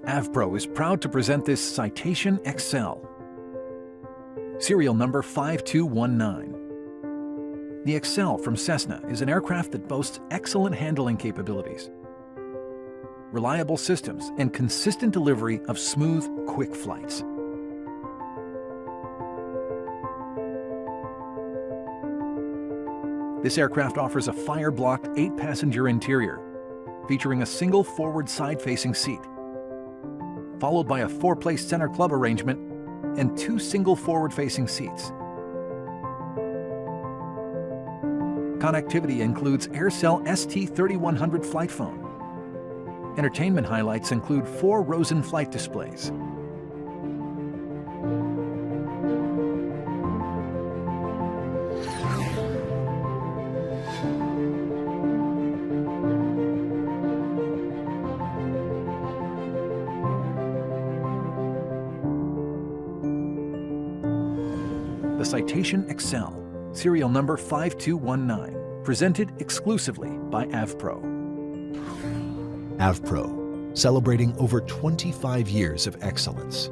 AvPro is proud to present this Citation XL. Serial number 5219. The XL from CESSNA is an aircraft that boasts excellent handling capabilities, reliable systems, and consistent delivery of smooth, quick flights. This aircraft offers a fire-blocked 8-passenger interior, featuring a single forward side-facing seat, followed by a 4-place center club arrangement and 2 single forward-facing seats. Connectivity includes AirCell ST3100 flight phone. Entertainment highlights include 4 Rosen flight displays. The Citation XL, serial number 5219, presented exclusively by AvPro. AvPro, celebrating over 25 years of excellence.